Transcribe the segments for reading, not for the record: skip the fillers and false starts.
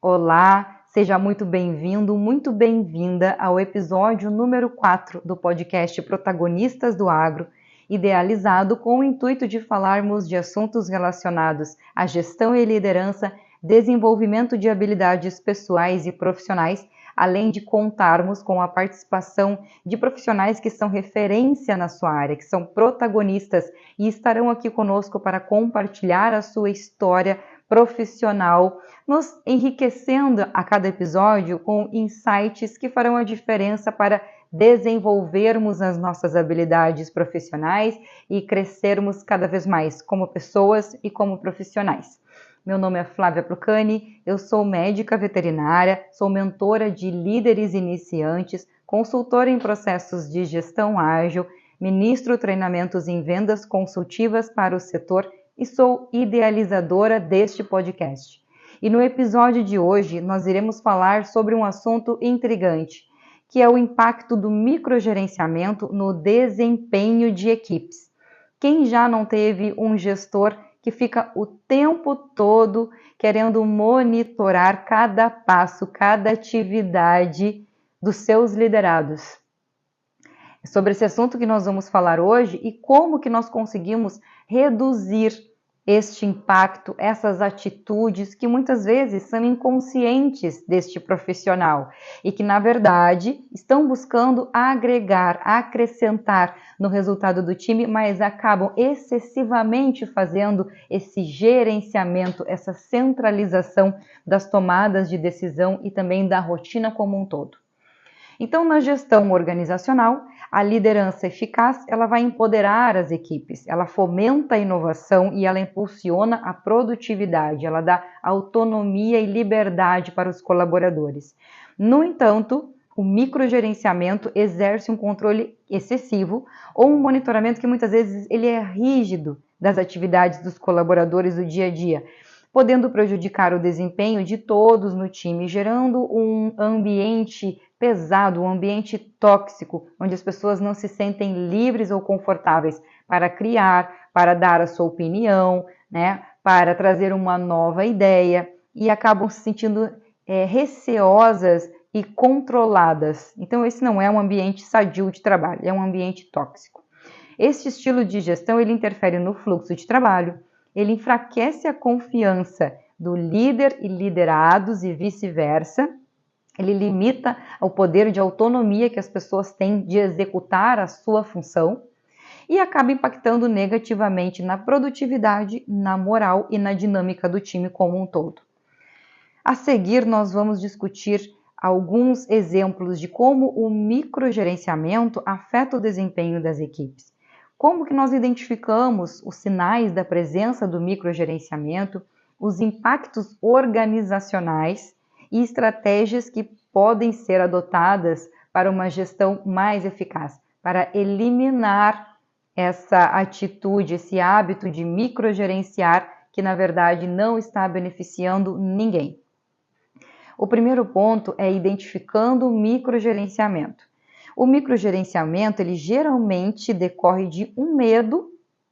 Olá, seja muito bem-vindo, muito bem-vinda ao episódio número 4 do podcast Protagonistas do Agro, idealizado com o intuito de falarmos de assuntos relacionados à gestão e liderança, desenvolvimento de habilidades pessoais e profissionais, além de contarmos com a participação de profissionais que são referência na sua área, que são protagonistas e estarão aqui conosco para compartilhar a sua história profissional, nos enriquecendo a cada episódio com insights que farão a diferença para desenvolvermos as nossas habilidades profissionais e crescermos cada vez mais como pessoas e como profissionais. Meu nome é Flávia Procani, eu sou médica veterinária, sou mentora de líderes iniciantes, consultora em processos de gestão ágil, ministro treinamentos em vendas consultivas para o setor e sou idealizadora deste podcast. E no episódio de hoje nós iremos falar sobre um assunto intrigante, que é o impacto do microgerenciamento no desempenho de equipes. Quem já não teve um gestor que fica o tempo todo querendo monitorar cada passo, cada atividade dos seus liderados? É sobre esse assunto que nós vamos falar hoje e como que nós conseguimos reduzir este impacto, essas atitudes que muitas vezes são inconscientes deste profissional e que, na verdade, estão buscando agregar, acrescentar no resultado do time, mas acabam excessivamente fazendo esse gerenciamento, essa centralização das tomadas de decisão e também da rotina como um todo. Então, na gestão organizacional, a liderança eficaz, ela vai empoderar as equipes, ela fomenta a inovação e ela impulsiona a produtividade, ela dá autonomia e liberdade para os colaboradores. No entanto, o microgerenciamento exerce um controle excessivo ou um monitoramento que muitas vezes ele é rígido das atividades dos colaboradores do dia a dia, podendo prejudicar o desempenho de todos no time, gerando um ambiente pesado, um ambiente tóxico, onde as pessoas não se sentem livres ou confortáveis para criar, para dar a sua opinião, né, para trazer uma nova ideia e acabam se sentindo receosas e controladas. Então, esse não é um ambiente sadio de trabalho, é um ambiente tóxico. Este estilo de gestão ele interfere no fluxo de trabalho, ele enfraquece a confiança do líder e liderados e vice-versa. Ele limita o poder de autonomia que as pessoas têm de executar a sua função e acaba impactando negativamente na produtividade, na moral e na dinâmica do time como um todo. A seguir, nós vamos discutir alguns exemplos de como o microgerenciamento afeta o desempenho das equipes. Como que nós identificamos os sinais da presença do microgerenciamento, os impactos organizacionais e estratégias que podem ser adotadas para uma gestão mais eficaz, para eliminar essa atitude, esse hábito de microgerenciar que, na verdade, não está beneficiando ninguém. O primeiro ponto é identificando o microgerenciamento. O microgerenciamento, ele geralmente decorre de um medo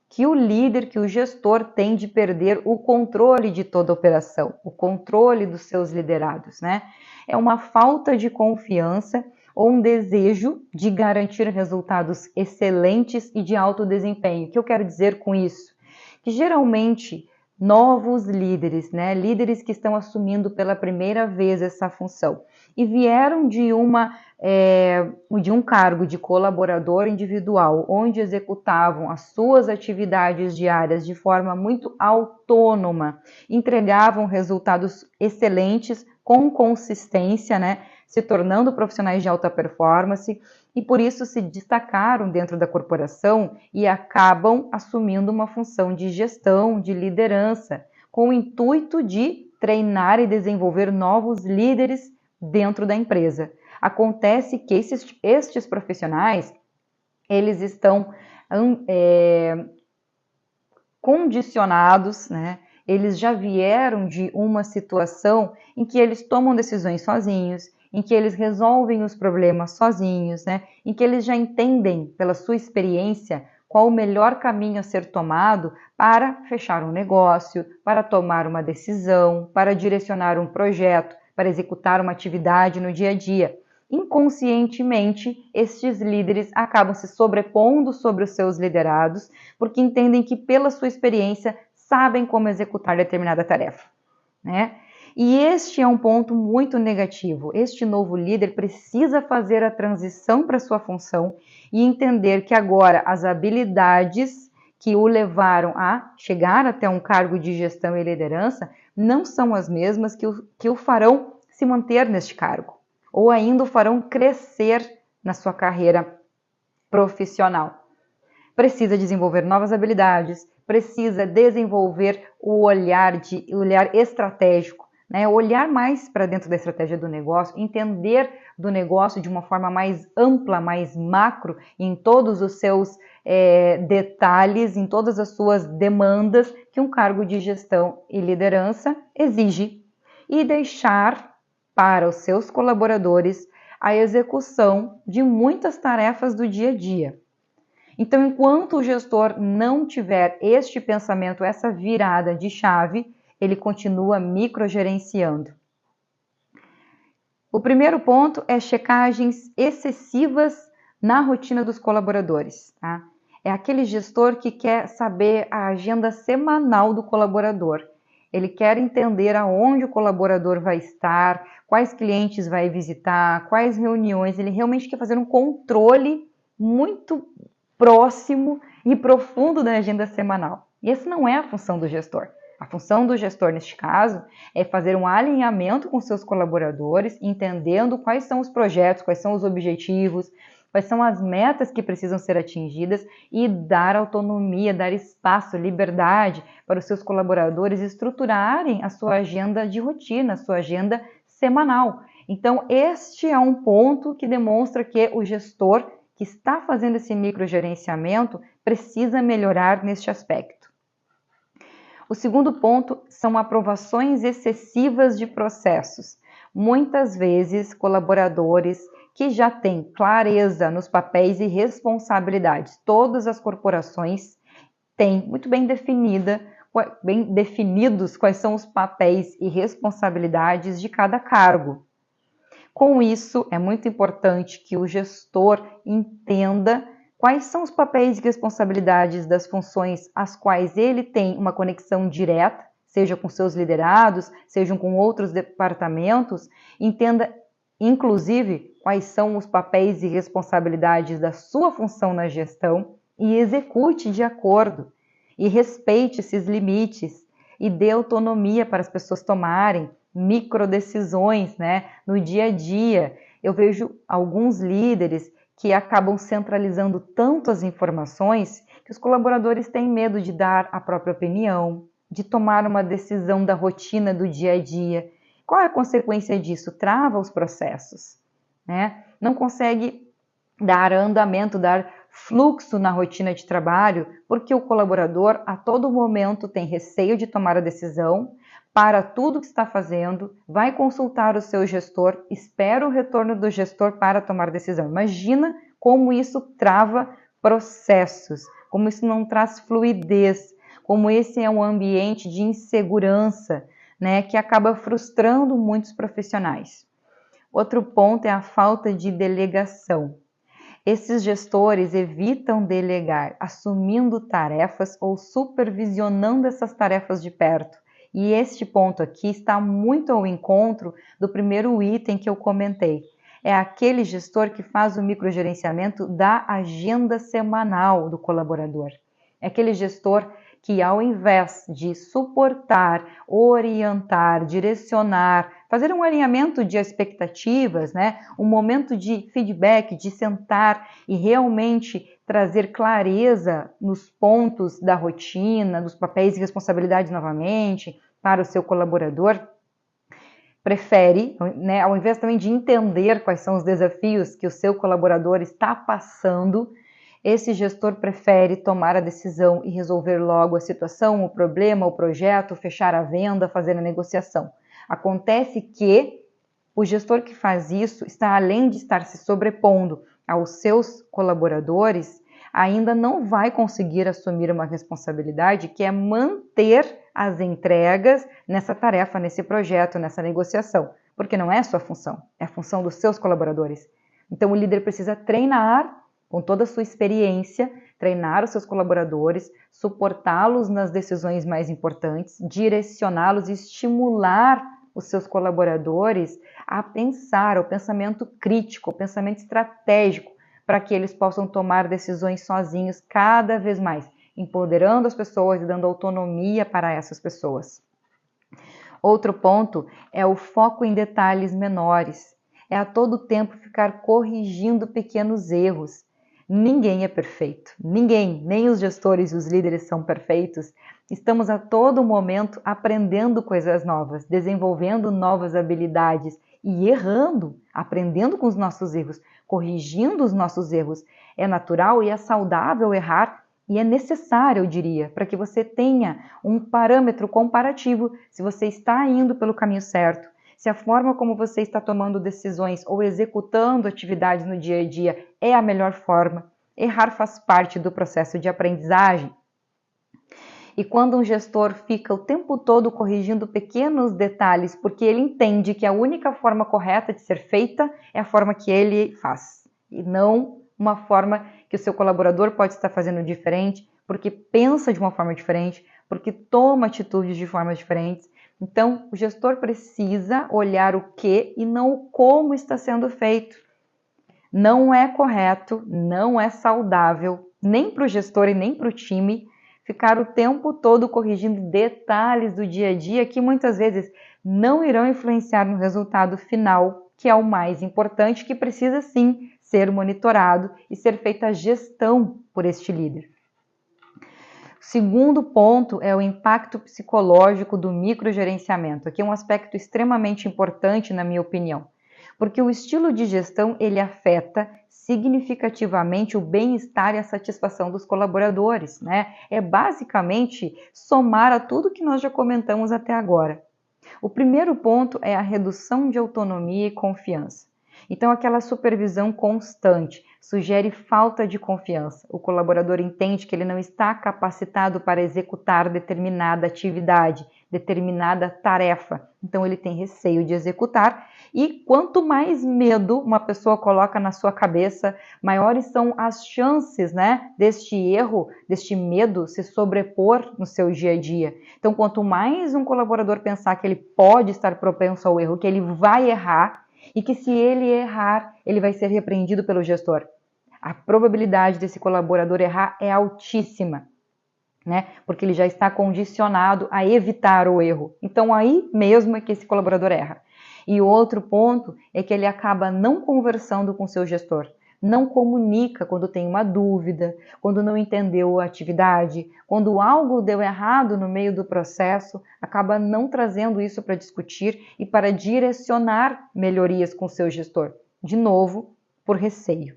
que o líder, que o gestor tem de perder o controle de toda a operação, o controle dos seus liderados, né? É uma falta de confiança ou um desejo de garantir resultados excelentes e de alto desempenho. O que eu quero dizer com isso? Que geralmente novos líderes, né? Líderes que estão assumindo pela primeira vez essa função e vieram de um cargo de colaborador individual, onde executavam as suas atividades diárias de forma muito autônoma, entregavam resultados excelentes com consistência, né? Se tornando profissionais de alta performance e por isso se destacaram dentro da corporação e acabam assumindo uma função de gestão, de liderança, com o intuito de treinar e desenvolver novos líderes dentro da empresa. Acontece que estes profissionais, eles estão condicionados, né? Eles já vieram de uma situação em que eles tomam decisões sozinhos, em que eles resolvem os problemas sozinhos, né? Em que eles já entendem, pela sua experiência, qual o melhor caminho a ser tomado para fechar um negócio, para tomar uma decisão, para direcionar um projeto, para executar uma atividade no dia a dia. Inconscientemente, estes líderes acabam se sobrepondo sobre os seus liderados, porque entendem que, pela sua experiência, sabem como executar determinada tarefa, né? E este é um ponto muito negativo. Este novo líder precisa fazer a transição para sua função e entender que agora as habilidades que o levaram a chegar até um cargo de gestão e liderança não são as mesmas que o farão se manter neste cargo, ou ainda o farão crescer na sua carreira profissional. Precisa desenvolver novas habilidades, precisa desenvolver o olhar estratégico, né? Olhar mais para dentro da estratégia do negócio, entender do negócio de uma forma mais ampla, mais macro, em todos os seus detalhes, em todas as suas demandas que um cargo de gestão e liderança exige, e deixar para os seus colaboradores a execução de muitas tarefas do dia a dia. Então, enquanto o gestor não tiver este pensamento, essa virada de chave, ele continua microgerenciando. O primeiro ponto é checagens excessivas na rotina dos colaboradores, tá? É aquele gestor que quer saber a agenda semanal do colaborador. Ele quer entender aonde o colaborador vai estar, quais clientes vai visitar, quais reuniões. Ele realmente quer fazer um controle muito próximo e profundo da agenda semanal. E essa não é a função do gestor. A função do gestor, neste caso, é fazer um alinhamento com seus colaboradores, entendendo quais são os projetos, quais são os objetivos, quais são as metas que precisam ser atingidas e dar autonomia, dar espaço, liberdade para os seus colaboradores estruturarem a sua agenda de rotina, a sua agenda semanal. Então, este é um ponto que demonstra que o gestor que está fazendo esse microgerenciamento precisa melhorar neste aspecto. O segundo ponto são aprovações excessivas de processos. Muitas vezes, colaboradores que já têm clareza nos papéis e responsabilidades, todas as corporações têm muito bem definidos quais são os papéis e responsabilidades de cada cargo. Com isso, é muito importante que o gestor entenda quais são os papéis e responsabilidades das funções às quais ele tem uma conexão direta, seja com seus liderados, sejam com outros departamentos. Entenda, inclusive, quais são os papéis e responsabilidades da sua função na gestão e execute de acordo. E respeite esses limites e dê autonomia para as pessoas tomarem microdecisões, né, no dia a dia. Eu vejo alguns líderes que acabam centralizando tanto as informações que os colaboradores têm medo de dar a própria opinião, de tomar uma decisão da rotina do dia a dia. Qual é a consequência disso? Trava os processos, né? Não consegue dar andamento, dar fluxo na rotina de trabalho, porque o colaborador a todo momento tem receio de tomar a decisão, para tudo que está fazendo, vai consultar o seu gestor, espera o retorno do gestor para tomar decisão. Imagina como isso trava processos, como isso não traz fluidez, como esse é um ambiente de insegurança, né, que acaba frustrando muitos profissionais. Outro ponto é a falta de delegação. Esses gestores evitam delegar, assumindo tarefas ou supervisionando essas tarefas de perto. E este ponto aqui está muito ao encontro do primeiro item que eu comentei. É aquele gestor que faz o microgerenciamento da agenda semanal do colaborador. É aquele gestor que, ao invés de suportar, orientar, direcionar, fazer um alinhamento de expectativas, né? Um momento de feedback, de sentar e realmente trazer clareza nos pontos da rotina, dos papéis e responsabilidades novamente para o seu colaborador, prefere, né, ao invés também de entender quais são os desafios que o seu colaborador está passando, esse gestor prefere tomar a decisão e resolver logo a situação, o problema, o projeto, fechar a venda, fazer a negociação. Acontece que o gestor que faz isso está, além de estar se sobrepondo aos seus colaboradores, ainda não vai conseguir assumir uma responsabilidade que é manter as entregas nessa tarefa, nesse projeto, nessa negociação, porque não é sua função, é a função dos seus colaboradores. Então o líder precisa treinar com toda a sua experiência, treinar os seus colaboradores, suportá-los nas decisões mais importantes, direcioná-los e estimular os seus colaboradores a pensar, o pensamento crítico, o pensamento estratégico, para que eles possam tomar decisões sozinhos cada vez mais, empoderando as pessoas e dando autonomia para essas pessoas. Outro ponto é o foco em detalhes menores. É a todo tempo ficar corrigindo pequenos erros. Ninguém é perfeito. Ninguém, nem os gestores e os líderes são perfeitos. Estamos a todo momento aprendendo coisas novas, desenvolvendo novas habilidades e errando, aprendendo com os nossos erros, corrigindo os nossos erros. É natural e é saudável errar e é necessário, eu diria, para que você tenha um parâmetro comparativo se você está indo pelo caminho certo, se a forma como você está tomando decisões ou executando atividades no dia a dia é a melhor forma. Errar faz parte do processo de aprendizagem. E quando um gestor fica o tempo todo corrigindo pequenos detalhes, porque ele entende que a única forma correta de ser feita é a forma que ele faz, e não uma forma que o seu colaborador pode estar fazendo diferente, porque pensa de uma forma diferente, porque toma atitudes de formas diferentes. Então, o gestor precisa olhar o que e não o como está sendo feito. Não é correto, não é saudável, nem para o gestor e nem para o time, ficar o tempo todo corrigindo detalhes do dia a dia que muitas vezes não irão influenciar no resultado final, que é o mais importante, que precisa sim ser monitorado e ser feita a gestão por este líder. O segundo ponto é o impacto psicológico do microgerenciamento. Aqui é um aspecto extremamente importante, na minha opinião, porque o estilo de gestão ele afeta significativamente o bem-estar e a satisfação dos colaboradores, né? É basicamente somar a tudo que nós já comentamos até agora. O primeiro ponto é a redução de autonomia e confiança. Então, aquela supervisão constante sugere falta de confiança. O colaborador entende que ele não está capacitado para executar determinada atividade, determinada tarefa. Então, ele tem receio de executar. E quanto mais medo uma pessoa coloca na sua cabeça, maiores são as chances, né, deste erro, deste medo se sobrepor no seu dia a dia. Então, quanto mais um colaborador pensar que ele pode estar propenso ao erro, que ele vai errar, e que se ele errar, ele vai ser repreendido pelo gestor, a probabilidade desse colaborador errar é altíssima, né? Porque ele já está condicionado a evitar o erro. Então aí mesmo é que esse colaborador erra. E o outro ponto é que ele acaba não conversando com seu gestor, não comunica quando tem uma dúvida, quando não entendeu a atividade, quando algo deu errado no meio do processo, acaba não trazendo isso para discutir e para direcionar melhorias com seu gestor. De novo, por receio.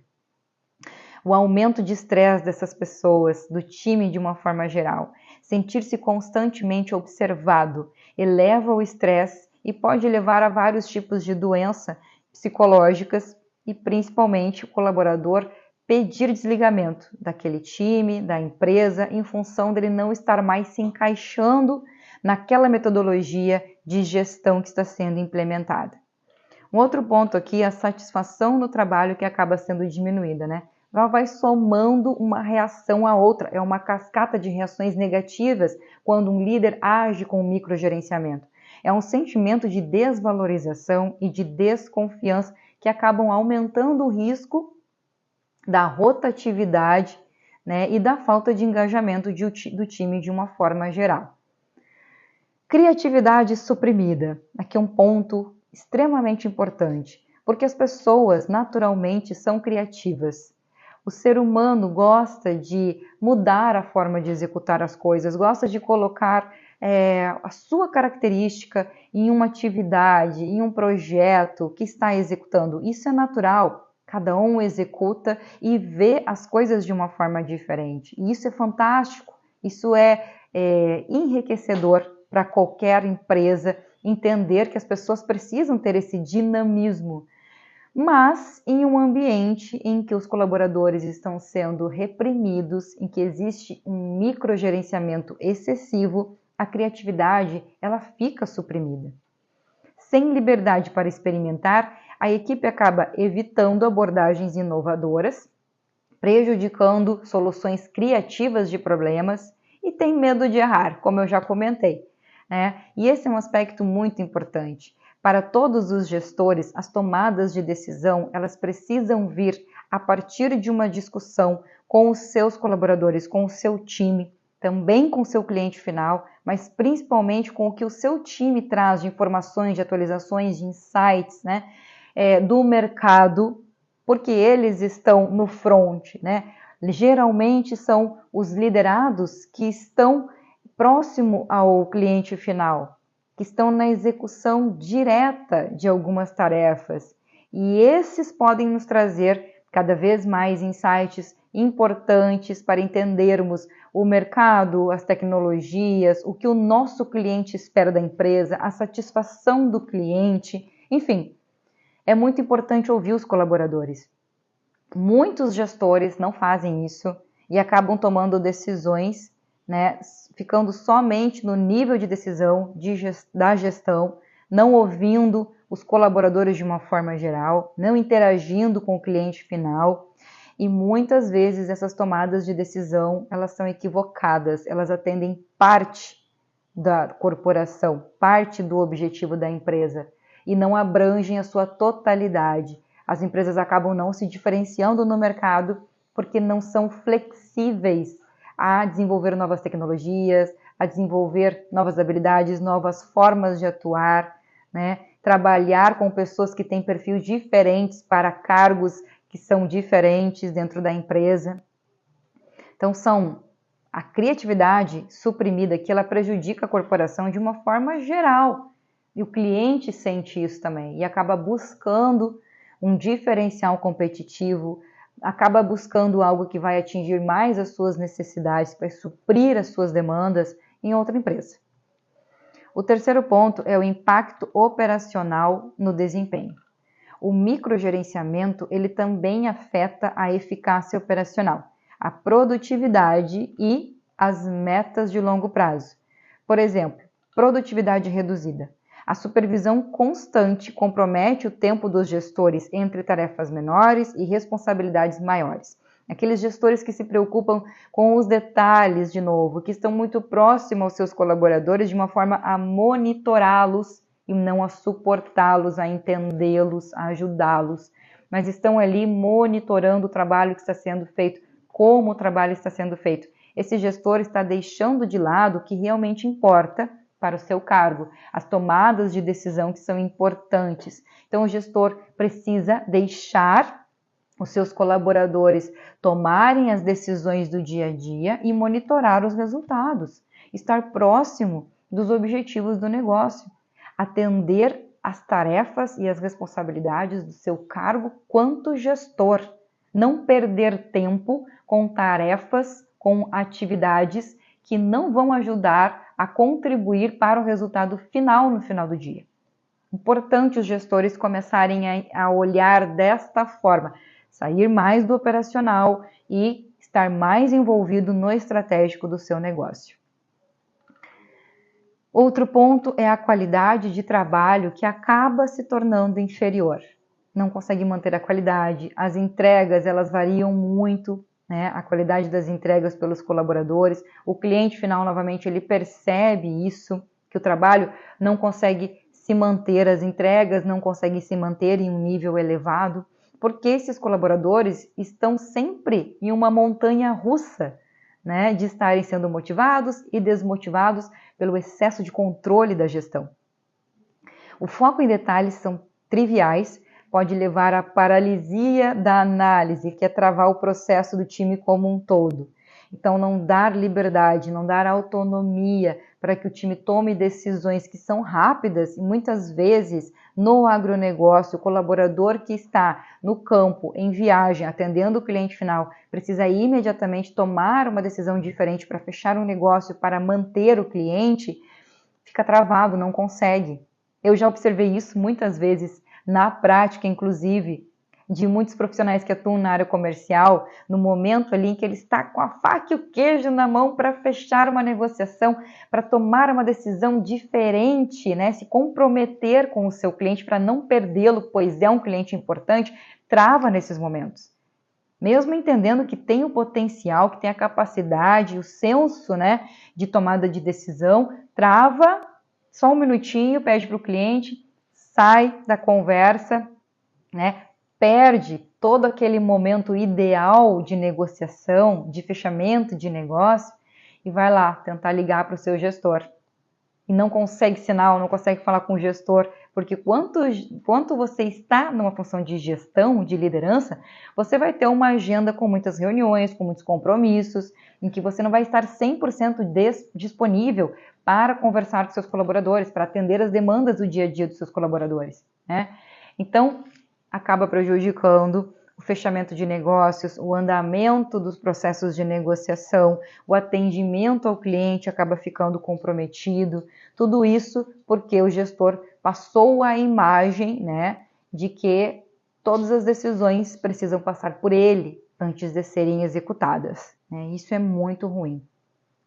O aumento de estresse dessas pessoas, do time de uma forma geral, sentir-se constantemente observado, eleva o estresse e pode levar a vários tipos de doenças psicológicas e principalmente o colaborador pedir desligamento daquele time, da empresa, em função dele não estar mais se encaixando naquela metodologia de gestão que está sendo implementada. Um outro ponto aqui é a satisfação no trabalho que acaba sendo diminuída, né? Ela vai somando uma reação à outra, é uma cascata de reações negativas quando um líder age com um microgerenciamento. É um sentimento de desvalorização e de desconfiança que acabam aumentando o risco da rotatividade, né, e da falta de engajamento do time de uma forma geral. Criatividade suprimida. Aqui é um ponto extremamente importante, porque as pessoas naturalmente são criativas. O ser humano gosta de mudar a forma de executar as coisas, gosta de colocar a sua característica em uma atividade, em um projeto que está executando. Isso é natural, cada um executa e vê as coisas de uma forma diferente. E isso é fantástico, isso é enriquecedor para qualquer empresa entender que as pessoas precisam ter esse dinamismo. mas em um ambiente em que os colaboradores estão sendo reprimidos, em que existe um microgerenciamento excessivo, a criatividade ela fica suprimida. Sem liberdade para experimentar, a equipe acaba evitando abordagens inovadoras, prejudicando soluções criativas de problemas e tem medo de errar, como eu já comentei, né? E esse é um aspecto muito importante. Para todos os gestores, as tomadas de decisão, elas precisam vir a partir de uma discussão com os seus colaboradores, com o seu time, também com o seu cliente final, mas principalmente com o que o seu time traz de informações, de atualizações, de insights, né, do mercado, porque eles estão no front, né? Geralmente são os liderados que estão próximo ao cliente final, que estão na execução direta de algumas tarefas. E esses podem nos trazer cada vez mais insights importantes para entendermos o mercado, as tecnologias, o que o nosso cliente espera da empresa, a satisfação do cliente, enfim. É muito importante ouvir os colaboradores. Muitos gestores não fazem isso e acabam tomando decisões, né, ficando somente no nível de decisão da gestão, não ouvindo os colaboradores de uma forma geral, não interagindo com o cliente final. E muitas vezes essas tomadas de decisão, elas são equivocadas, elas atendem parte da corporação, parte do objetivo da empresa e não abrangem a sua totalidade. As empresas acabam não se diferenciando no mercado porque não são flexíveis a desenvolver novas tecnologias, a desenvolver novas habilidades, novas formas de atuar, né? Trabalhar com pessoas que têm perfis diferentes para cargos que são diferentes dentro da empresa. Então, a criatividade suprimida que ela prejudica a corporação de uma forma geral. E o cliente sente isso também e acaba buscando um diferencial competitivo, acaba buscando algo que vai atingir mais as suas necessidades, que vai suprir as suas demandas em outra empresa. O terceiro ponto é o impacto operacional no desempenho. O microgerenciamento, ele também afeta a eficácia operacional, a produtividade e as metas de longo prazo. Por exemplo, produtividade reduzida. A supervisão constante compromete o tempo dos gestores entre tarefas menores e responsabilidades maiores. Aqueles gestores que se preocupam com os detalhes, de novo, que estão muito próximos aos seus colaboradores de uma forma a monitorá-los e não a suportá-los, a entendê-los, a ajudá-los, mas estão ali monitorando o trabalho que está sendo feito, como o trabalho está sendo feito. Esse gestor está deixando de lado o que realmente importa para o seu cargo, as tomadas de decisão que são importantes. Então, o gestor precisa deixar os seus colaboradores tomarem as decisões do dia a dia e monitorar os resultados, estar próximo dos objetivos do negócio, atender as tarefas e as responsabilidades do seu cargo quanto gestor, não perder tempo com tarefas, com atividades que não vão ajudar a contribuir para o resultado final no final do dia. Importante os gestores começarem a olhar desta forma, sair mais do operacional e estar mais envolvido no estratégico do seu negócio. Outro ponto é a qualidade de trabalho que acaba se tornando inferior. Não consegue manter a qualidade, as entregas elas variam muito, né? A qualidade das entregas pelos colaboradores, o cliente final novamente ele percebe isso, que o trabalho não consegue se manter, as entregas não conseguem se manter em um nível elevado, porque esses colaboradores estão sempre em uma montanha russa, né? De estarem sendo motivados e desmotivados pelo excesso de controle da gestão. O foco em detalhes são triviais, pode levar à paralisia da análise, que é travar o processo do time como um todo. Então, não dar liberdade, não dar autonomia para que o time tome decisões que são rápidas e muitas vezes no agronegócio, o colaborador que está no campo, em viagem, atendendo o cliente final, precisa imediatamente tomar uma decisão diferente para fechar um negócio, para manter o cliente, fica travado, não consegue. Eu já observei isso muitas vezes na prática, inclusive, de muitos profissionais que atuam na área comercial, no momento ali em que ele está com a faca e o queijo na mão para fechar uma negociação, para tomar uma decisão diferente, né? Se comprometer com o seu cliente para não perdê-lo, pois é um cliente importante, trava nesses momentos. Mesmo entendendo que tem o potencial, que tem a capacidade, o senso, né, de tomada de decisão, trava só um minutinho, pede para o cliente, sai da conversa, né, perde todo aquele momento ideal de negociação, de fechamento de negócio e vai lá tentar ligar para o seu gestor. E não consegue sinal, não consegue falar com o gestor, porque quanto você está numa função de gestão, de liderança, você vai ter uma agenda com muitas reuniões, com muitos compromissos, em que você não vai estar 100% disponível para conversar com seus colaboradores, para atender as demandas do dia a dia dos seus colaboradores, né? Então, acaba prejudicando o fechamento de negócios, o andamento dos processos de negociação, o atendimento ao cliente acaba ficando comprometido. Tudo isso porque o gestor passou a imagem, né, de que todas as decisões precisam passar por ele antes de serem executadas, né? Isso é muito ruim.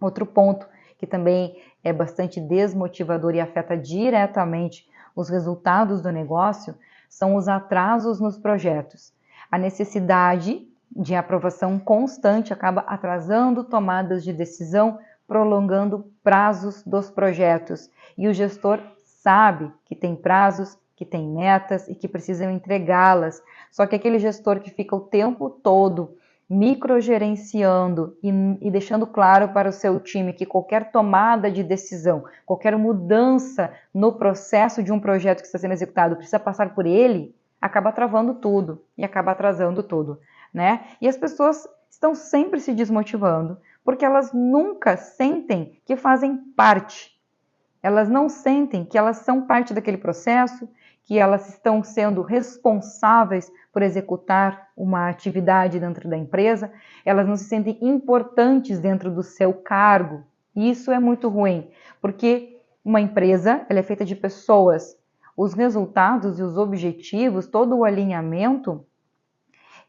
Outro ponto que também é bastante desmotivador e afeta diretamente os resultados do negócio são os atrasos nos projetos. A necessidade de aprovação constante acaba atrasando tomadas de decisão, prolongando prazos dos projetos. E o gestor sabe que tem prazos, que tem metas e que precisam entregá-las. Só que aquele gestor que fica o tempo todo microgerenciando e deixando claro para o seu time que qualquer tomada de decisão, qualquer mudança no processo de um projeto que está sendo executado precisa passar por ele, acaba travando tudo e acaba atrasando tudo, né? E as pessoas estão sempre se desmotivando porque elas nunca sentem que fazem parte. Elas não sentem que elas são parte daquele processo, que elas estão sendo responsáveis por executar uma atividade dentro da empresa, elas não se sentem importantes dentro do seu cargo. E isso é muito ruim, porque uma empresa ela é feita de pessoas. Os resultados e os objetivos, todo o alinhamento,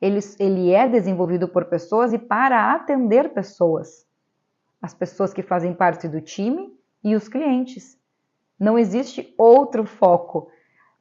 ele é desenvolvido por pessoas e para atender pessoas. As pessoas que fazem parte do time e os clientes. Não existe outro foco.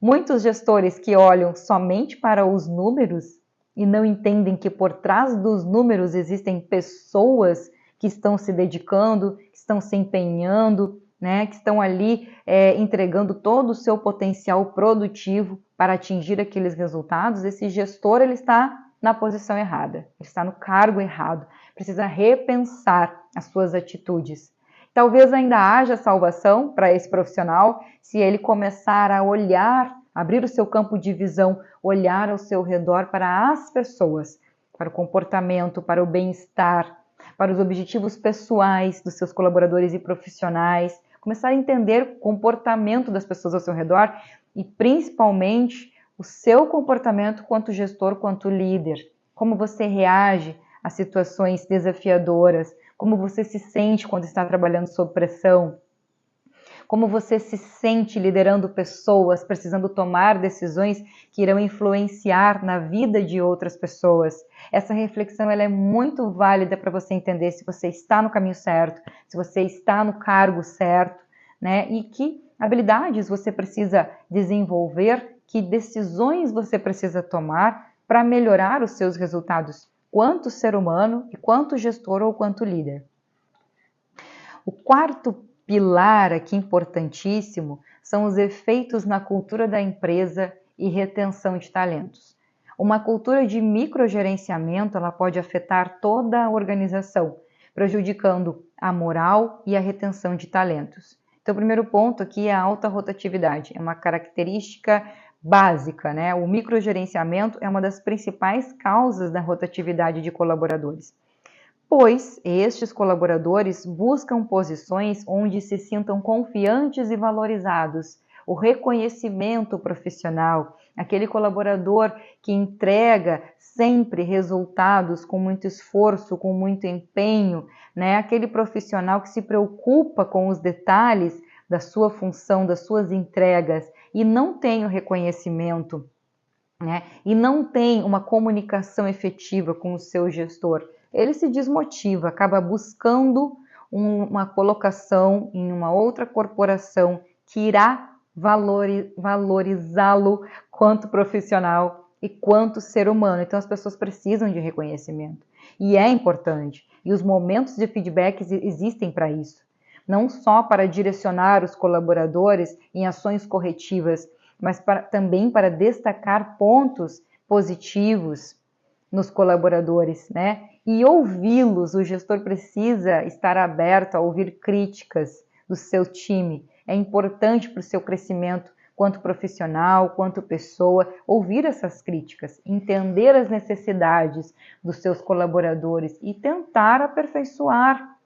Muitos gestores que olham somente para os números e não entendem que por trás dos números existem pessoas que estão se dedicando, que estão se empenhando, né, que estão ali entregando todo o seu potencial produtivo para atingir aqueles resultados, esse gestor ele está na posição errada, ele está no cargo errado, precisa repensar as suas atitudes. Talvez ainda haja salvação para esse profissional se ele começar a olhar, abrir o seu campo de visão, olhar ao seu redor para as pessoas, para o comportamento, para o bem-estar, para os objetivos pessoais dos seus colaboradores e profissionais, começar a entender o comportamento das pessoas ao seu redor e principalmente o seu comportamento quanto gestor, quanto líder, como você reage a situações desafiadoras, como você se sente quando está trabalhando sob pressão, como você se sente liderando pessoas, precisando tomar decisões que irão influenciar na vida de outras pessoas. Essa reflexão ela é muito válida para você entender se você está no caminho certo, se você está no cargo certo, né? E que habilidades você precisa desenvolver, que decisões você precisa tomar para melhorar os seus resultados, quanto ser humano e quanto gestor ou quanto líder. O quarto pilar aqui importantíssimo são os efeitos na cultura da empresa e retenção de talentos. Uma cultura de microgerenciamento ela pode afetar toda a organização, prejudicando a moral e a retenção de talentos. Então, o primeiro ponto aqui é a alta rotatividade, é uma característica básica, né? O microgerenciamento é uma das principais causas da rotatividade de colaboradores, pois estes colaboradores buscam posições onde se sintam confiantes e valorizados, o reconhecimento profissional, aquele colaborador que entrega sempre resultados com muito esforço, com muito empenho, né? Aquele profissional que se preocupa com os detalhes da sua função, das suas entregas e não tem o reconhecimento né? E não tem uma comunicação efetiva com o seu gestor, ele se desmotiva, acaba buscando uma colocação em uma outra corporação que irá valorizá-lo quanto profissional e quanto ser humano. Então as pessoas precisam de reconhecimento e é importante. E os momentos de feedback existem para isso, não só para direcionar os colaboradores em ações corretivas, mas também para destacar pontos positivos nos colaboradores, né? E ouvi-los. O gestor precisa estar aberto a ouvir críticas do seu time. É importante para o seu crescimento, quanto profissional, quanto pessoa, ouvir essas críticas, entender as necessidades dos seus colaboradores e tentar aperfeiçoar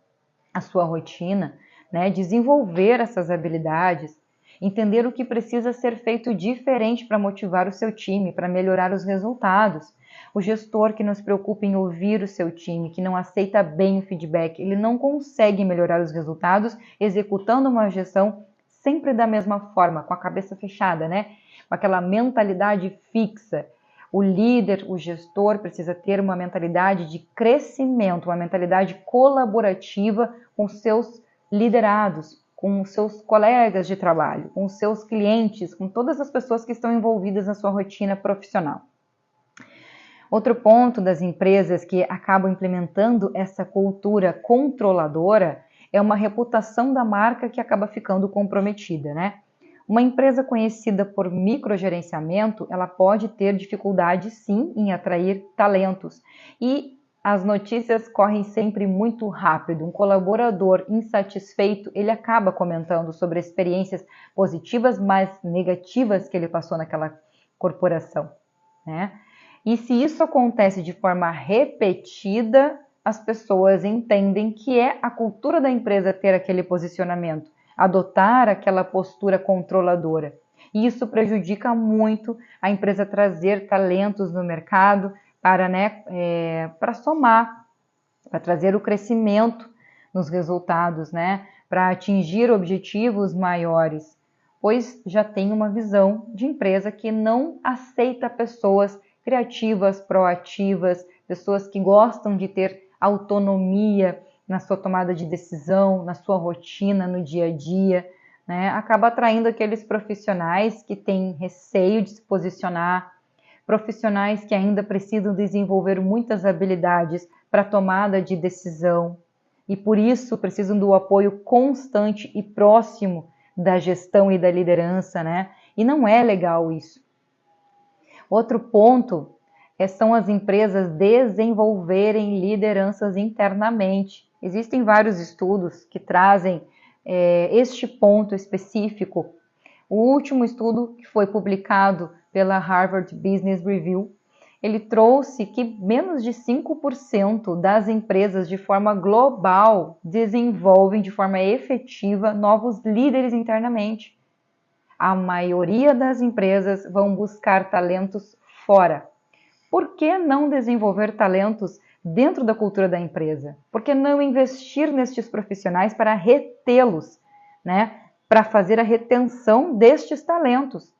a sua rotina, né? Desenvolver essas habilidades, entender o que precisa ser feito diferente para motivar o seu time, para melhorar os resultados. O gestor que não se preocupa em ouvir o seu time, que não aceita bem o feedback, ele não consegue melhorar os resultados executando uma gestão sempre da mesma forma, com a cabeça fechada, né? Com aquela mentalidade fixa. O líder, o gestor precisa ter uma mentalidade de crescimento, uma mentalidade colaborativa com seus liderados, com os seus colegas de trabalho, com os seus clientes, com todas as pessoas que estão envolvidas na sua rotina profissional. Outro ponto das empresas que acabam implementando essa cultura controladora é uma reputação da marca que acaba ficando comprometida, né? Uma empresa conhecida por microgerenciamento, ela pode ter dificuldade sim em atrair talentos e as notícias correm sempre muito rápido. Um colaborador insatisfeito, ele acaba comentando sobre experiências positivas, mas negativas que ele passou naquela corporação, né? E se isso acontece de forma repetida, as pessoas entendem que é a cultura da empresa ter aquele posicionamento, adotar aquela postura controladora. E isso prejudica muito a empresa trazer talentos no mercado para somar, para trazer o crescimento nos resultados, né? Para atingir objetivos maiores, pois já tem uma visão de empresa que não aceita pessoas criativas, proativas, pessoas que gostam de ter autonomia na sua tomada de decisão, na sua rotina, no dia a dia, né? Acaba atraindo aqueles profissionais que têm receio de se posicionar, profissionais que ainda precisam desenvolver muitas habilidades para tomada de decisão e por isso precisam do apoio constante e próximo da gestão e da liderança, né? E não é legal isso. Outro ponto são as empresas desenvolverem lideranças internamente. Existem vários estudos que trazem este ponto específico. O último estudo que foi publicado pela Harvard Business Review, ele trouxe que menos de 5% das empresas de forma global desenvolvem de forma efetiva novos líderes internamente. A maioria das empresas vão buscar talentos fora. Por que não desenvolver talentos dentro da cultura da empresa? Por que não investir nestes profissionais para retê-los, né? Para fazer a retenção destes talentos?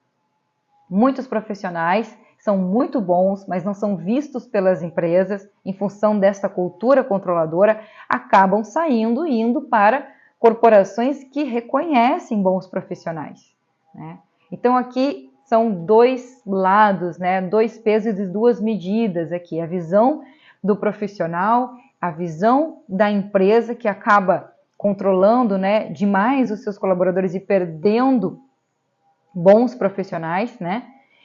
Muitos profissionais são muito bons, mas não são vistos pelas empresas em função dessa cultura controladora, acabam saindo e indo para corporações que reconhecem bons profissionais, né? Então aqui são dois lados, né? Dois pesos e duas medidas aqui. A visão do profissional, a visão da empresa que acaba controlando, né, demais os seus colaboradores e perdendo bons profissionais, né?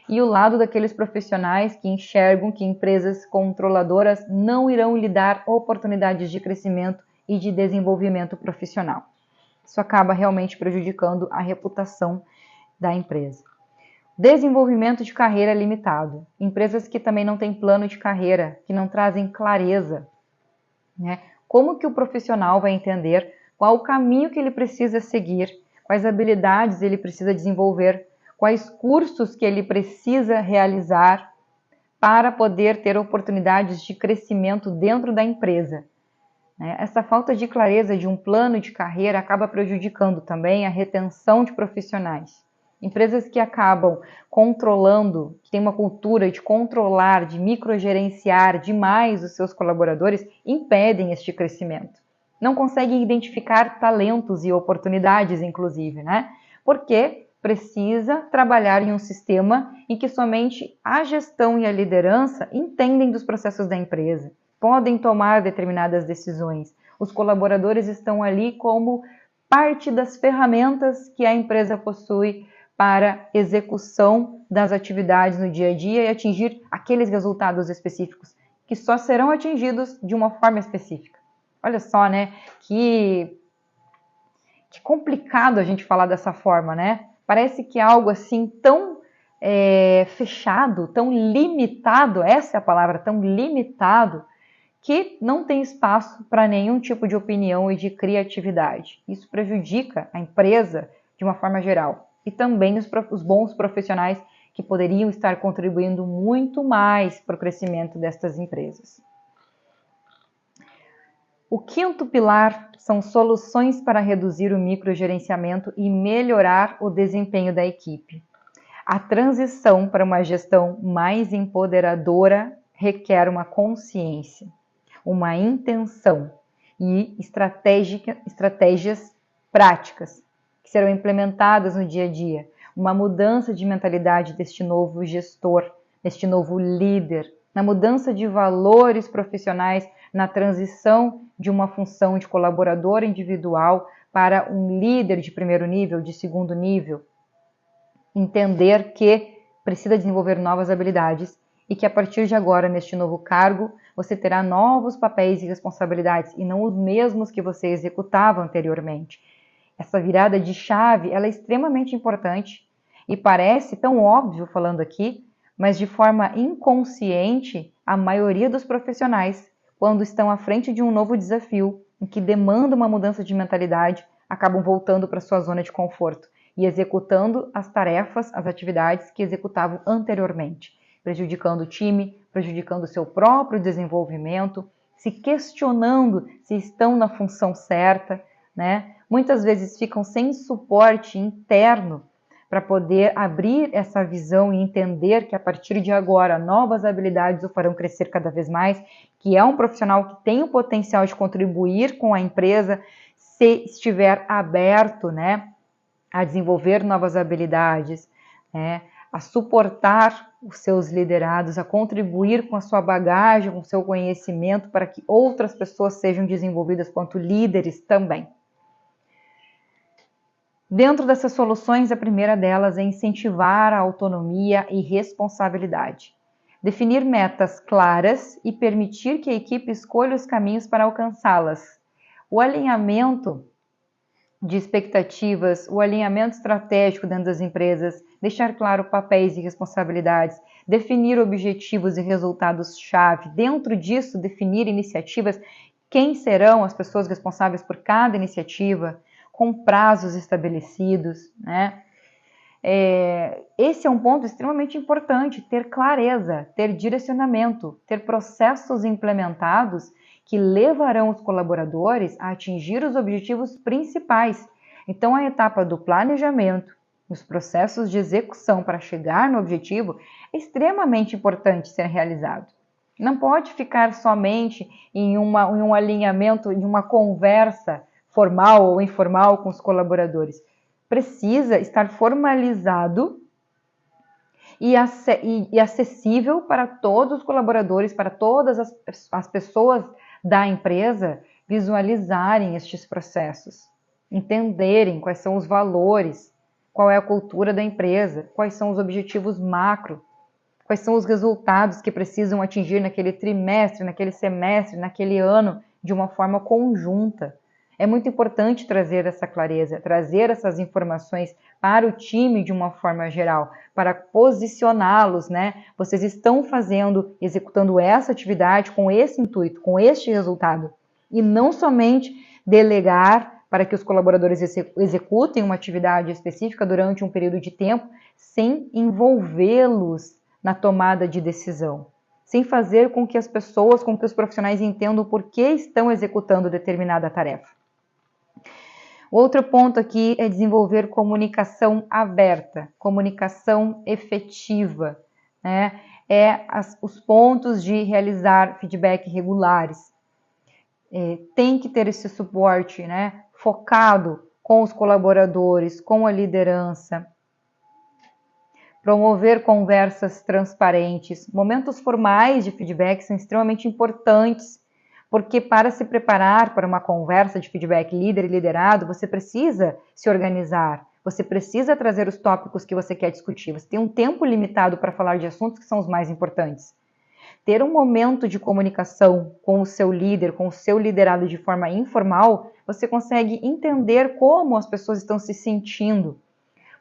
E o lado daqueles profissionais que enxergam que empresas controladoras não irão lhe dar oportunidades de crescimento e de desenvolvimento profissional. Isso acaba realmente prejudicando a reputação da empresa. Desenvolvimento de carreira limitado. Empresas que também não têm plano de carreira, que não trazem clareza, né? Como que o profissional vai entender qual o caminho que ele precisa seguir, quais habilidades ele precisa desenvolver, quais cursos que ele precisa realizar para poder ter oportunidades de crescimento dentro da empresa. Essa falta de clareza de um plano de carreira acaba prejudicando também a retenção de profissionais. Empresas que acabam controlando, que têm uma cultura de controlar, de microgerenciar demais os seus colaboradores, impedem este crescimento. Não conseguem identificar talentos e oportunidades, inclusive, né? Porque precisa trabalhar em um sistema em que somente a gestão e a liderança entendem dos processos da empresa, podem tomar determinadas decisões. Os colaboradores estão ali como parte das ferramentas que a empresa possui para execução das atividades no dia a dia e atingir aqueles resultados específicos que só serão atingidos de uma forma específica. Olha só, né? Que complicado a gente falar dessa forma, né? Parece que é algo assim tão fechado, tão limitado, essa é a palavra, tão limitado, que não tem espaço para nenhum tipo de opinião e de criatividade. Isso prejudica a empresa de uma forma geral. E também os bons profissionais que poderiam estar contribuindo muito mais para o crescimento destas empresas. O quinto pilar são soluções para reduzir o microgerenciamento e melhorar o desempenho da equipe. A transição para uma gestão mais empoderadora requer uma consciência, uma intenção e estratégias práticas que serão implementadas no dia a dia, uma mudança de mentalidade deste novo gestor, deste novo líder, na mudança de valores profissionais, na transição de uma função de colaborador individual para um líder de primeiro nível, de segundo nível. Entender que precisa desenvolver novas habilidades e que a partir de agora, neste novo cargo, você terá novos papéis e responsabilidades e não os mesmos que você executava anteriormente. Essa virada de chave, ela é extremamente importante e parece tão óbvio falando aqui, mas de forma inconsciente, a maioria dos profissionais, quando estão à frente de um novo desafio, em que demanda uma mudança de mentalidade, acabam voltando para sua zona de conforto e executando as tarefas, as atividades que executavam anteriormente, prejudicando o time, prejudicando o seu próprio desenvolvimento, se questionando se estão na função certa, né? Muitas vezes ficam sem suporte interno para poder abrir essa visão e entender que a partir de agora novas habilidades o farão crescer cada vez mais, que é um profissional que tem o potencial de contribuir com a empresa se estiver aberto, né, a desenvolver novas habilidades, né, a suportar os seus liderados, a contribuir com a sua bagagem, com o seu conhecimento para que outras pessoas sejam desenvolvidas quanto líderes também. Dentro dessas soluções, a primeira delas é incentivar a autonomia e responsabilidade. Definir metas claras e permitir que a equipe escolha os caminhos para alcançá-las. O alinhamento de expectativas, o alinhamento estratégico dentro das empresas, deixar claro papéis e responsabilidades, definir objetivos e resultados-chave. Dentro disso, definir iniciativas, quem serão as pessoas responsáveis por cada iniciativa, com prazos estabelecidos, né? Esse é um ponto extremamente importante, ter clareza, ter direcionamento, ter processos implementados que levarão os colaboradores a atingir os objetivos principais. Então, a etapa do planejamento, os processos de execução para chegar no objetivo é extremamente importante ser realizado. Não pode ficar somente em um alinhamento, em uma conversa formal ou informal com os colaboradores. Precisa estar formalizado e acessível para todos os colaboradores, para todas as pessoas da empresa visualizarem estes processos, entenderem quais são os valores, qual é a cultura da empresa, quais são os objetivos macro, quais são os resultados que precisam atingir naquele trimestre, naquele semestre, naquele ano, de uma forma conjunta. É muito importante trazer essa clareza, trazer essas informações para o time de uma forma geral, para posicioná-los, né? Vocês estão executando essa atividade com esse intuito, com este resultado. E não somente delegar para que os colaboradores executem uma atividade específica durante um período de tempo, sem envolvê-los na tomada de decisão, sem fazer com que as pessoas, com que os profissionais entendam por que estão executando determinada tarefa. Outro ponto aqui é desenvolver comunicação aberta, comunicação efetiva, né? Os pontos de realizar feedback regulares. Tem que ter esse suporte, né? Focado com os colaboradores, com a liderança. Promover conversas transparentes. Momentos formais de feedback são extremamente importantes, porque para se preparar para uma conversa de feedback líder e liderado, você precisa se organizar, você precisa trazer os tópicos que você quer discutir, você tem um tempo limitado para falar de assuntos que são os mais importantes. Ter um momento de comunicação com o seu líder, com o seu liderado de forma informal, você consegue entender como as pessoas estão se sentindo,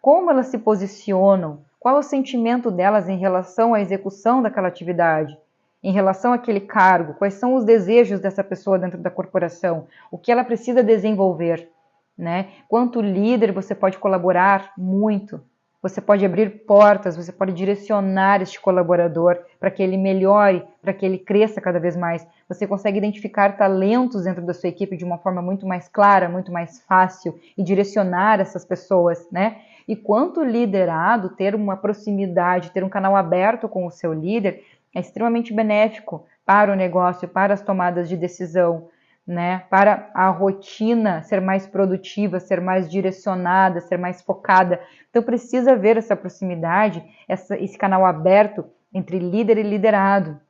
como elas se posicionam, qual é o sentimento delas em relação à execução daquela atividade, em relação àquele cargo, quais são os desejos dessa pessoa dentro da corporação, o que ela precisa desenvolver, né? Quanto líder você pode colaborar muito, você pode abrir portas, você pode direcionar este colaborador para que ele melhore, para que ele cresça cada vez mais. Você consegue identificar talentos dentro da sua equipe de uma forma muito mais clara, muito mais fácil e direcionar essas pessoas, né? E quanto liderado, ter uma proximidade, ter um canal aberto com o seu líder é extremamente benéfico para o negócio, para as tomadas de decisão, né? Para a rotina ser mais produtiva, ser mais direcionada, ser mais focada. Então precisa haver essa proximidade, esse canal aberto entre líder e liderado.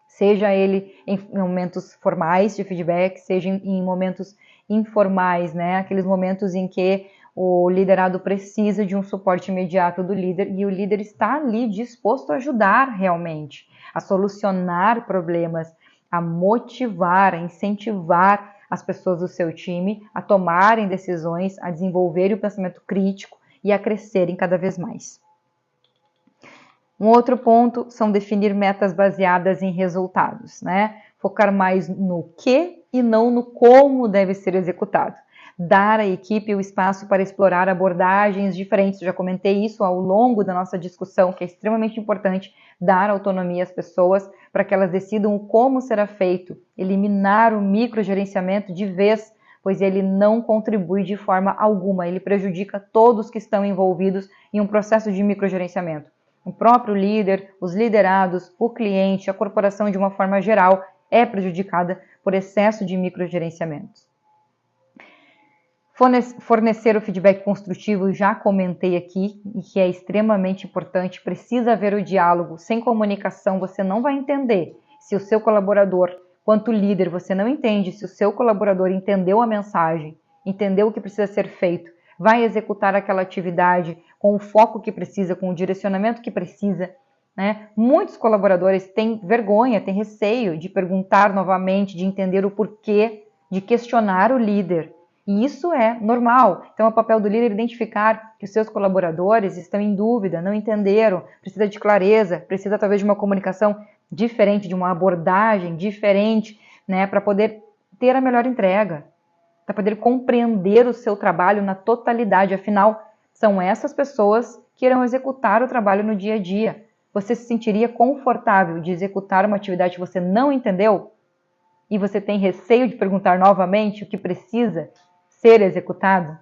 Seja ele em momentos formais de feedback, seja em momentos informais, né? Aqueles momentos em que o liderado precisa de um suporte imediato do líder e o líder está ali disposto a ajudar realmente, a solucionar problemas, a motivar, a incentivar as pessoas do seu time a tomarem decisões, a desenvolverem o pensamento crítico e a crescerem cada vez mais. Um outro ponto são definir metas baseadas em resultados, né? Focar mais no que e não no como deve ser executado. Dar à equipe o espaço para explorar abordagens diferentes. Eu já comentei isso ao longo da nossa discussão, que é extremamente importante dar autonomia às pessoas para que elas decidam como será feito. Eliminar o microgerenciamento de vez, pois ele não contribui de forma alguma, ele prejudica todos que estão envolvidos em um processo de microgerenciamento. O próprio líder, os liderados, o cliente, a corporação de uma forma geral é prejudicada por excesso de microgerenciamentos. Fornecer o feedback construtivo, já comentei aqui, e que é extremamente importante, precisa haver o diálogo. Sem comunicação você não vai entender se o seu colaborador, quanto líder, você não entende se o seu colaborador entendeu a mensagem, entendeu o que precisa ser feito, vai executar aquela atividade com o foco que precisa, com o direcionamento que precisa, né? Muitos colaboradores têm vergonha, têm receio de perguntar novamente, de entender o porquê, de questionar o líder. E isso é normal. Então, é o papel do líder identificar que os seus colaboradores estão em dúvida, não entenderam, precisa de clareza, precisa talvez de uma comunicação diferente, de uma abordagem diferente, né, para poder ter a melhor entrega, para poder compreender o seu trabalho na totalidade. Afinal, são essas pessoas que irão executar o trabalho no dia a dia. Você se sentiria confortável de executar uma atividade que você não entendeu? E você tem receio de perguntar novamente o que precisa ser executado?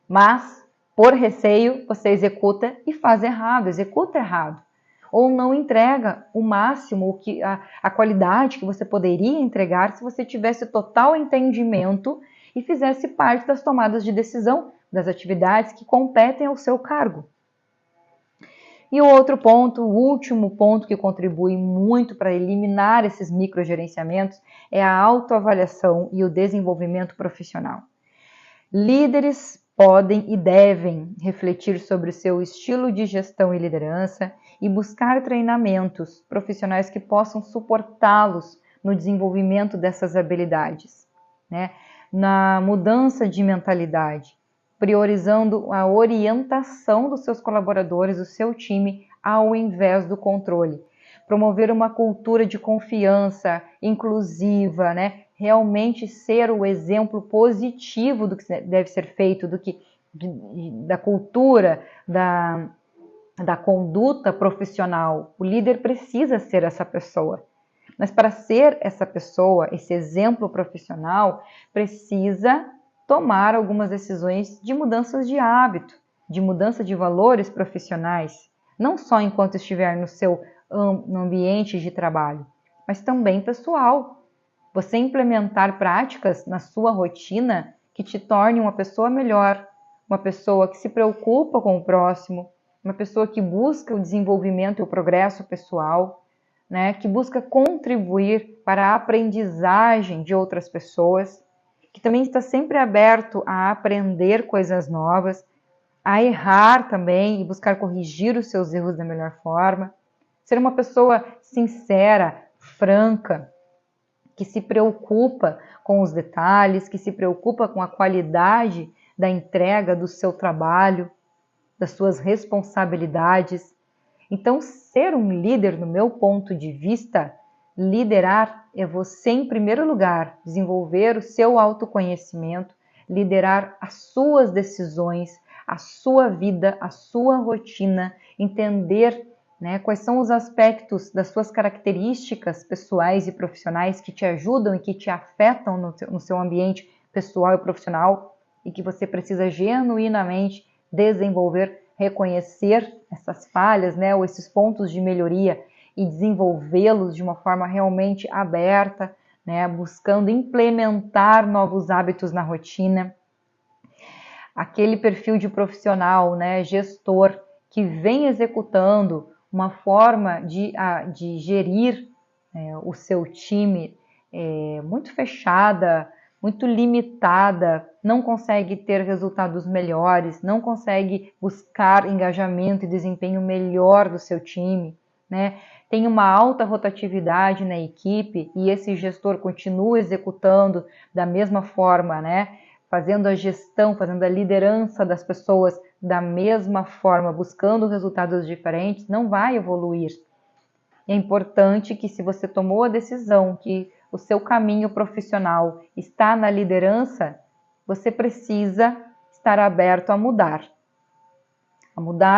Mas, por receio, você executa e faz errado, executa errado. Ou não entrega o máximo, a qualidade que você poderia entregar se você tivesse total entendimento e fizesse parte das tomadas de decisão das atividades que competem ao seu cargo. E o outro ponto, o último ponto que contribui muito para eliminar esses microgerenciamentos é a autoavaliação e o desenvolvimento profissional. Líderes podem e devem refletir sobre o seu estilo de gestão e liderança e buscar treinamentos profissionais que possam suportá-los no desenvolvimento dessas habilidades, né? Na mudança de mentalidade, priorizando a orientação dos seus colaboradores, do seu time, ao invés do controle. Promover uma cultura de confiança inclusiva, né? Realmente ser o exemplo positivo do que deve ser feito, da cultura, da conduta profissional. O líder precisa ser essa pessoa. Mas para ser essa pessoa, esse exemplo profissional, precisa tomar algumas decisões de mudanças de hábito, de mudança de valores profissionais, não só enquanto estiver no seu ambiente de trabalho, mas também pessoal. Você implementar práticas na sua rotina que te tornem uma pessoa melhor, uma pessoa que se preocupa com o próximo, uma pessoa que busca o desenvolvimento e o progresso pessoal, né, que busca contribuir para a aprendizagem de outras pessoas, que também está sempre aberto a aprender coisas novas, a errar também e buscar corrigir os seus erros da melhor forma, ser uma pessoa sincera, franca, que se preocupa com os detalhes, que se preocupa com a qualidade da entrega do seu trabalho, das suas responsabilidades. Então, ser um líder, no meu ponto de vista, liderar é você, em primeiro lugar, desenvolver o seu autoconhecimento, liderar as suas decisões, a sua vida, a sua rotina, entender, né, quais são os aspectos das suas características pessoais e profissionais que te ajudam e que te afetam no seu ambiente pessoal e profissional e que você precisa genuinamente desenvolver, reconhecer essas falhas, né, ou esses pontos de melhoria e desenvolvê-los de uma forma realmente aberta, né, buscando implementar novos hábitos na rotina. Aquele perfil de profissional, né, gestor, que vem executando uma forma de gerir o seu time muito fechada, muito limitada, não consegue ter resultados melhores, não consegue buscar engajamento e desempenho melhor do seu time, né? Tem uma alta rotatividade na equipe e esse gestor continua executando da mesma forma, né? Fazendo a gestão, fazendo a liderança das pessoas da mesma forma, buscando resultados diferentes, não vai evoluir. É importante que, se você tomou a decisão que o seu caminho profissional está na liderança, você precisa estar aberto a mudar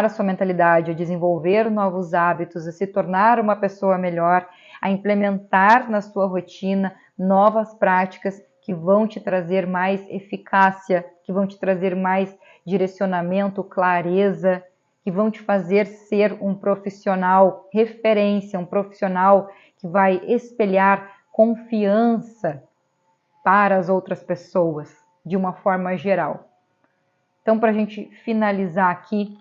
a sua mentalidade, a desenvolver novos hábitos, a se tornar uma pessoa melhor, a implementar na sua rotina novas práticas que vão te trazer mais eficácia, que vão te trazer mais direcionamento, clareza, que vão te fazer ser um profissional referência, um profissional que vai espelhar confiança para as outras pessoas, de uma forma geral. Então, para a gente finalizar aqui,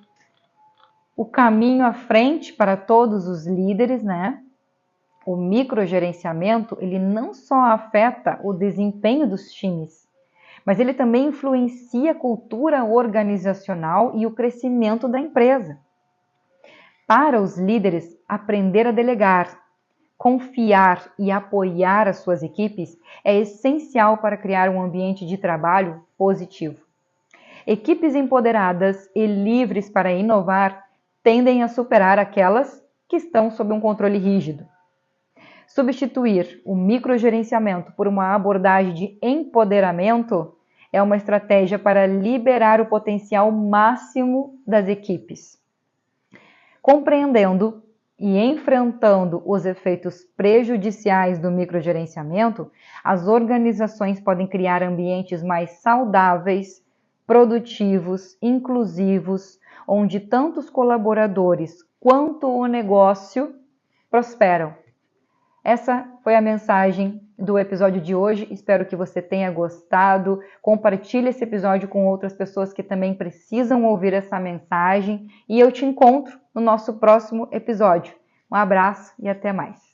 o caminho à frente para todos os líderes, né? O microgerenciamento, ele não só afeta o desempenho dos times, mas ele também influencia a cultura organizacional e o crescimento da empresa. Para os líderes, aprender a delegar, confiar e apoiar as suas equipes é essencial para criar um ambiente de trabalho positivo. Equipes empoderadas e livres para inovar tendem a superar aquelas que estão sob um controle rígido. Substituir o microgerenciamento por uma abordagem de empoderamento é uma estratégia para liberar o potencial máximo das equipes. Compreendendo e enfrentando os efeitos prejudiciais do microgerenciamento, as organizações podem criar ambientes mais saudáveis, produtivos, inclusivos, onde tanto os colaboradores quanto o negócio prosperam. Essa foi a mensagem do episódio de hoje. Espero que você tenha gostado. Compartilhe esse episódio com outras pessoas que também precisam ouvir essa mensagem. E eu te encontro no nosso próximo episódio. Um abraço e até mais.